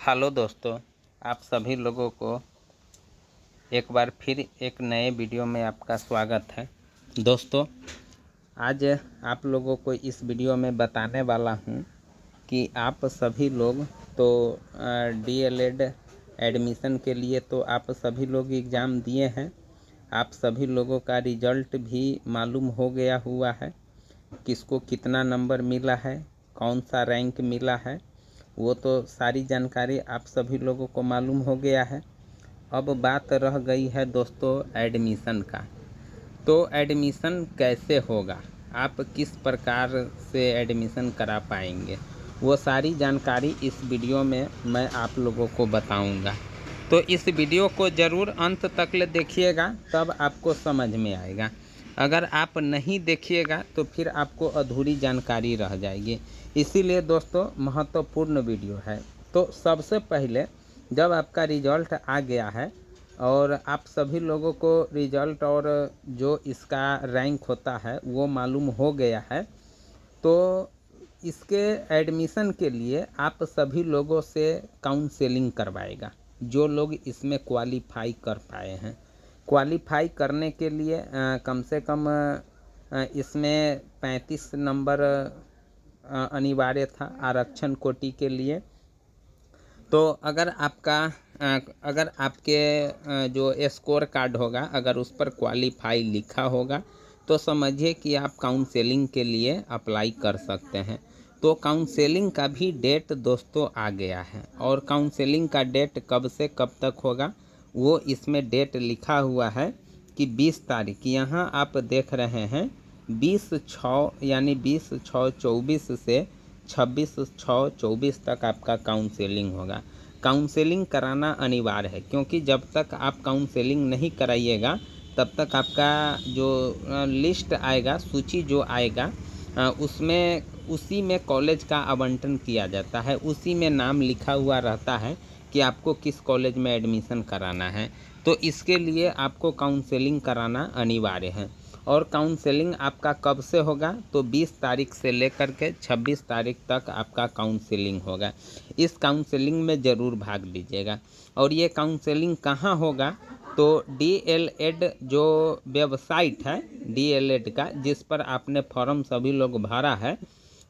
Hello दोस्तों, आप सभी लोगों को एक बार फिर एक नए वीडियो में आपका स्वागत है। दोस्तों, आज आप लोगों को इस वीडियो में बताने वाला हूं कि आप सभी लोग तो डीएलएड एडमिशन के लिए तो आप सभी लोग एग्ज़ाम दिए हैं। आप सभी लोगों का रिजल्ट भी मालूम हो गया हुआ है, किसको कितना नंबर मिला है, कौन सा रैंक मिला है, वो तो सारी जानकारी आप सभी लोगों को मालूम हो गया है। अब बात रह गई है दोस्तों एडमिशन का। तो एडमिशन कैसे होगा, आप किस प्रकार से एडमिशन करा पाएंगे, वो सारी जानकारी इस वीडियो में मैं आप लोगों को बताऊंगा। तो इस वीडियो को ज़रूर अंत तक ले देखिएगा, तब आपको समझ में आएगा। अगर आप नहीं देखिएगा तो फिर आपको अधूरी जानकारी रह जाएगी। इसीलिए दोस्तों महत्वपूर्ण वीडियो है। तो सबसे पहले जब आपका रिजल्ट आ गया है और आप सभी लोगों को रिजल्ट और जो इसका रैंक होता है वो मालूम हो गया है, तो इसके एडमिशन के लिए आप सभी लोगों से काउंसलिंग करवाएगा, जो लोग इसमें क्वालिफाई कर पाए हैं। क्वालिफाई करने के लिए कम से कम इसमें 35 नंबर अनिवार्य था आरक्षण कोटि के लिए। तो अगर आपके जो स्कोर कार्ड होगा, अगर उस पर क्वालिफाई लिखा होगा तो समझिए कि आप काउंसलिंग के लिए अप्लाई कर सकते हैं। तो काउंसलिंग का भी डेट दोस्तों आ गया है, और काउंसलिंग का डेट कब से कब तक होगा वो इसमें डेट लिखा हुआ है कि 20 तारीख। यहाँ आप देख रहे हैं 20/6 यानी 20/6/24 से 26/6/24 तक आपका काउंसलिंग होगा। काउंसलिंग कराना अनिवार्य है, क्योंकि जब तक आप काउंसलिंग नहीं कराइएगा तब तक आपका जो लिस्ट आएगा, सूची जो आएगा, उसमें उसी में कॉलेज का आवंटन किया जाता है, उसी में नाम लिखा हुआ रहता है कि आपको किस कॉलेज में एडमिशन कराना है। तो इसके लिए आपको काउंसलिंग कराना अनिवार्य है। और काउंसलिंग आपका कब से होगा, तो 20 तारीख से लेकर के 26 तारीख तक आपका काउंसलिंग होगा। इस काउंसलिंग में ज़रूर भाग लीजिएगा। और ये काउंसलिंग कहाँ होगा, तो डीएलएड जो वेबसाइट है डीएलएड का, जिस पर आपने फॉर्म सभी लोग भरा है,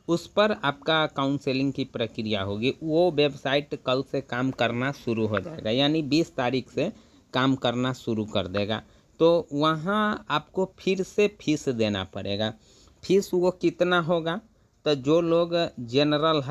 उस पर आपका काउंसलिंग की प्रक्रिया होगी। वो वेबसाइट कल से काम करना शुरू हो जाएगा, यानी 20 तारीख से काम करना शुरू कर देगा। तो वहाँ आपको फिर से फीस देना पड़ेगा। फीस वो कितना होगा, तो जो लोग जनरल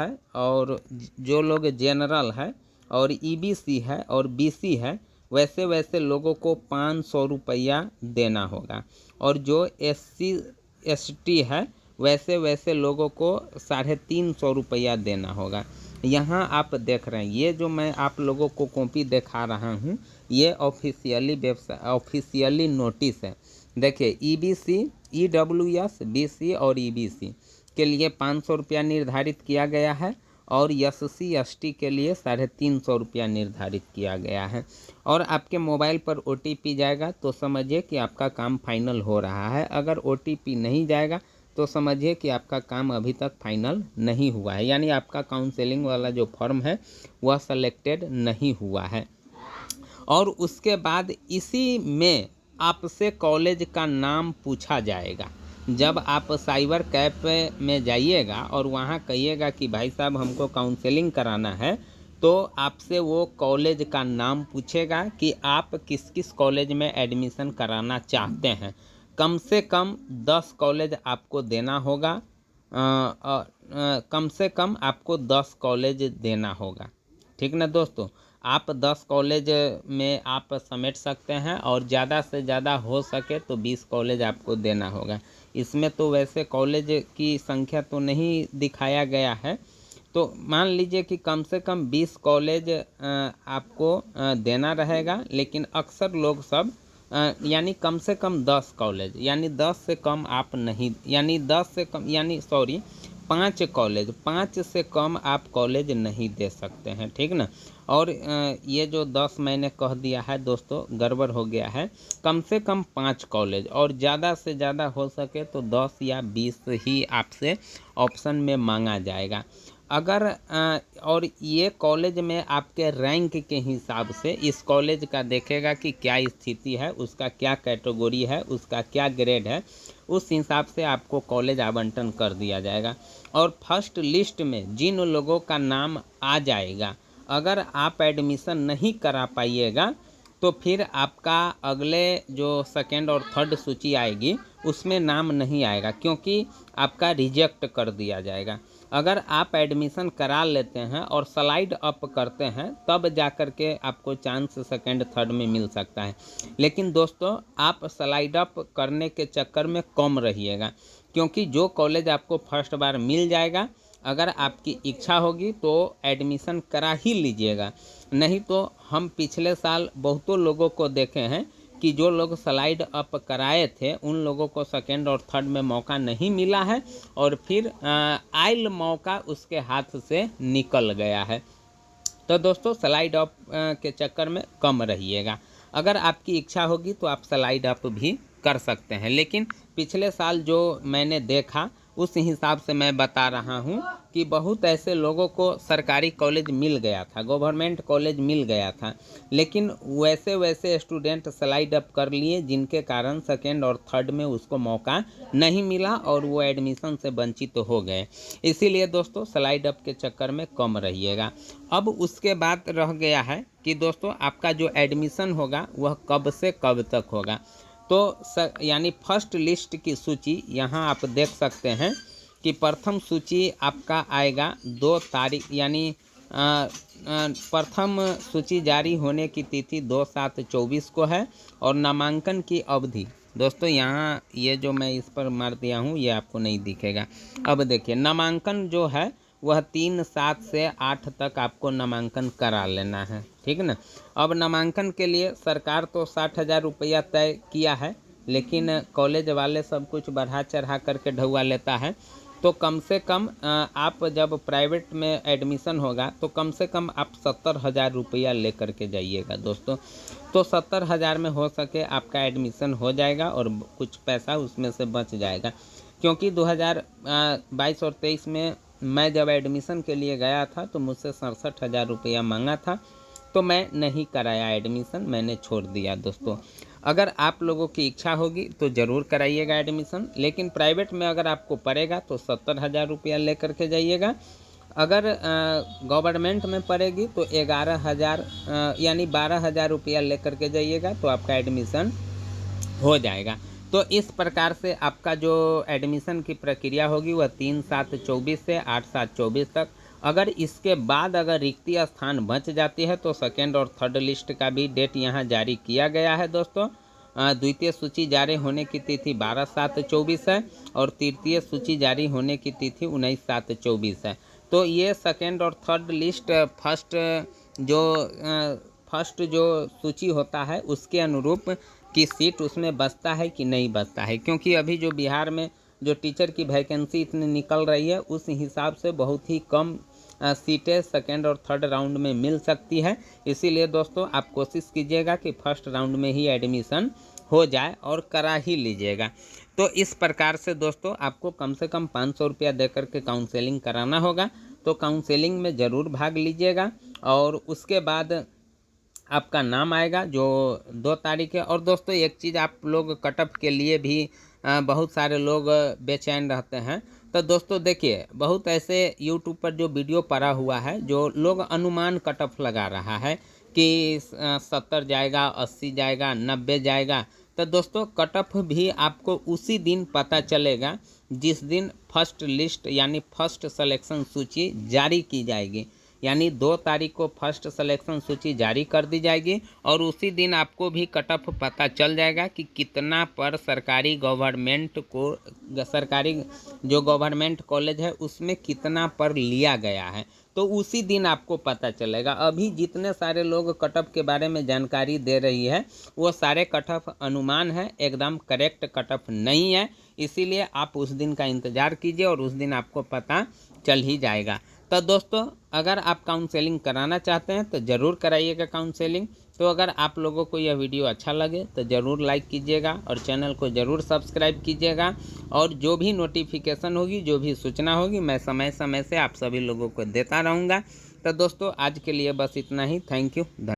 है और ईबीसी है और बीसी है, वैसे वैसे लोगों को 500 रुपया देना होगा। और जो एससी एसटी है, वैसे वैसे लोगों को 350 रुपया देना होगा। यहाँ आप देख रहे हैं, ये जो मैं आप लोगों को कॉपी दिखा रहा हूँ, ये ऑफिशियली नोटिस है। देखिए, ईबीसी, ईडब्ल्यूएस, बीसी और ईबीसी के लिए 500 रुपया निर्धारित किया गया है, और एससी एसटी के लिए 350 रुपया निर्धारित किया गया है। और आपके मोबाइल पर ओटीपी जाएगा तो समझिए कि आपका काम फाइनल हो रहा है। अगर ओटीपी नहीं जाएगा तो समझिए कि आपका काम अभी तक फाइनल नहीं हुआ है, यानी आपका काउंसलिंग वाला जो फॉर्म है वह सेलेक्टेड नहीं हुआ है। और उसके बाद इसी में आपसे कॉलेज का नाम पूछा जाएगा। जब आप साइबर कैफ़े में जाइएगा और वहाँ कहिएगा कि भाई साहब हमको काउंसलिंग कराना है, तो आपसे वो कॉलेज का नाम पूछेगा कि आप किस किस कॉलेज में एडमिशन कराना चाहते हैं। कम से कम 10 कॉलेज आपको देना होगा। कम से कम आपको 10 कॉलेज देना होगा, ठीक ना दोस्तों। आप 10 कॉलेज में आप समेट सकते हैं, और ज़्यादा से ज़्यादा हो सके तो 20 कॉलेज आपको देना होगा। इसमें तो वैसे कॉलेज की संख्या तो नहीं दिखाया गया है, तो मान लीजिए कि कम से कम 20 कॉलेज आपको देना रहेगा। लेकिन अक्सर लोग सब यानी कम से कम 10 कॉलेज, यानी 10 से कम आप नहीं, यानी 10 से कम, यानी सॉरी 5 कॉलेज, 5 से कम आप कॉलेज नहीं दे सकते हैं, ठीक ना। और ये जो 10 मैंने कह दिया है दोस्तों, गड़बड़ हो गया है। कम से कम 5 कॉलेज, और ज़्यादा से ज़्यादा हो सके तो 10 या 20 ही आपसे ऑप्शन में मांगा जाएगा। अगर और ये कॉलेज में आपके रैंक के हिसाब से इस कॉलेज का देखेगा कि क्या स्थिति है, उसका क्या कैटेगरी है, उसका क्या ग्रेड है, उस हिसाब से आपको कॉलेज आवंटन कर दिया जाएगा। और फर्स्ट लिस्ट में जिन लोगों का नाम आ जाएगा, अगर आप एडमिशन नहीं करा पाइएगा तो फिर आपका अगले जो सेकेंड और थर्ड सूची आएगी उसमें नाम नहीं आएगा, क्योंकि आपका रिजेक्ट कर दिया जाएगा। अगर आप एडमिशन करा लेते हैं और स्लाइड अप करते हैं तब जा कर के आपको चांस सेकेंड थर्ड में मिल सकता है। लेकिन दोस्तों आप स्लाइड अप करने के चक्कर में कम रहिएगा, क्योंकि जो कॉलेज आपको फर्स्ट बार मिल जाएगा, अगर आपकी इच्छा होगी तो एडमिशन करा ही लीजिएगा। नहीं तो हम पिछले साल बहुतों लोगों को देखे हैं कि जो लोग स्लाइड अप कराए थे उन लोगों को सेकेंड और थर्ड में मौका नहीं मिला है और फिर आइल मौका उसके हाथ से निकल गया है। तो दोस्तों स्लाइड अप के चक्कर में कम रहिएगा। अगर आपकी इच्छा होगी तो आप स्लाइड अप भी कर सकते हैं, लेकिन पिछले साल जो मैंने देखा उस हिसाब से मैं बता रहा हूँ कि बहुत ऐसे लोगों को सरकारी कॉलेज मिल गया था, गवर्नमेंट कॉलेज मिल गया था, लेकिन वैसे वैसे स्टूडेंट स्लाइड अप कर लिए जिनके कारण सेकेंड और थर्ड में उसको मौका नहीं मिला और वो एडमिशन से वंचित तो हो गए। इसीलिए दोस्तों स्लाइड अप के चक्कर में कम रहिएगा। अब उसके बाद रह गया है कि दोस्तों आपका जो एडमिशन होगा वह कब से कब तक होगा। तो यानी फर्स्ट लिस्ट की सूची यहाँ आप देख सकते हैं कि प्रथम सूची आपका आएगा 2 तारीख, यानी प्रथम सूची जारी होने की तिथि 2/7/24 को है और नामांकन की अवधि दोस्तों यहाँ ये जो मैं इस पर मार दिया हूँ ये आपको नहीं दिखेगा। अब देखिए नामांकन जो है वह 3/7 से 8 तक आपको नामांकन करा लेना है, ठीक ना। अब नामांकन के लिए सरकार तो 60,000 रुपया तय किया है, लेकिन कॉलेज वाले सब कुछ बढ़ा चढ़ा करके ढुआ लेता है। तो कम से कम आप जब प्राइवेट में एडमिशन होगा तो कम से कम आप 70,000 रुपया ले करके जाइएगा दोस्तों। तो 70,000 में हो सके आपका एडमिशन हो जाएगा और कुछ पैसा उसमें से बच जाएगा, क्योंकि 2022 और 23 में मैं जब एडमिशन के लिए गया था तो मुझसे 67,000 रुपया मांगा था, तो मैं नहीं कराया एडमिशन, मैंने छोड़ दिया दोस्तों। अगर आप लोगों की इच्छा होगी तो ज़रूर कराइएगा एडमिशन, लेकिन प्राइवेट में अगर आपको पड़ेगा तो 70,000 रुपया ले करके जाइएगा। अगर गवर्नमेंट में पड़ेगी तो 11,000 यानी 12,000 रुपया ले करके जाइएगा तो आपका एडमिशन हो जाएगा। तो इस प्रकार से आपका जो एडमिशन की प्रक्रिया होगी वह 3/7/24 से 8/7/24 तक। अगर इसके बाद अगर रिक्ति स्थान बच जाती है तो सेकेंड और थर्ड लिस्ट का भी डेट यहाँ जारी किया गया है दोस्तों। द्वितीय सूची जारी होने की तिथि 12/7/24 है और तृतीय सूची जारी होने की तिथि 19/7/24 है। तो ये सेकेंड और थर्ड लिस्ट फर्स्ट जो सूची होता है उसके अनुरूप की सीट उसमें बचता है कि नहीं बचता है, क्योंकि अभी जो बिहार में जो टीचर की वैकेंसी इतनी निकल रही है उस हिसाब से बहुत ही कम सीटें सेकेंड और थर्ड राउंड में मिल सकती है। इसीलिए दोस्तों आप कोशिश कीजिएगा कि फर्स्ट राउंड में ही एडमिशन हो जाए और करा ही लीजिएगा। तो इस प्रकार से दोस्तों आपको कम से कम 500 रुपया दे करके काउंसलिंग कराना होगा। तो काउंसलिंग में ज़रूर भाग लीजिएगा और उसके बाद आपका नाम आएगा जो 2 तारीख है। और दोस्तों एक चीज़ आप लोग कट ऑफ के लिए भी बहुत सारे लोग बेचैन रहते हैं। तो दोस्तों देखिए बहुत ऐसे यूट्यूब पर जो वीडियो पड़ा हुआ है जो लोग अनुमान कट ऑफ लगा रहा है कि 70 जाएगा, 80 जाएगा, 90 जाएगा। तो दोस्तों कट ऑफ भी आपको उसी दिन पता चलेगा जिस दिन फर्स्ट लिस्ट यानी फर्स्ट सिलेक्शन सूची जारी की जाएगी। यानी 2 तारीख को फर्स्ट सिलेक्शन सूची जारी कर दी जाएगी और उसी दिन आपको भी कट ऑफ पता चल जाएगा कि कितना पर सरकारी जो गवर्नमेंट कॉलेज है उसमें कितना पर लिया गया है। तो उसी दिन आपको पता चलेगा। अभी जितने सारे लोग कट ऑफ के बारे में जानकारी दे रही है वो सारे कट ऑफ अनुमान है, एकदम करेक्ट कट ऑफ नहीं है। इसीलिए आप उस दिन का इंतज़ार कीजिए और उस दिन आपको पता चल ही जाएगा। तो दोस्तों अगर आप काउंसलिंग कराना चाहते हैं तो ज़रूर कराइएगा काउंसलिंग। तो अगर आप लोगों को यह वीडियो अच्छा लगे तो ज़रूर लाइक कीजिएगा और चैनल को ज़रूर सब्सक्राइब कीजिएगा। और जो भी नोटिफिकेशन होगी, जो भी सूचना होगी, मैं समय समय से आप सभी लोगों को देता रहूँगा। तो दोस्तों आज के लिए बस इतना ही। थैंक यू, धन्यवाद।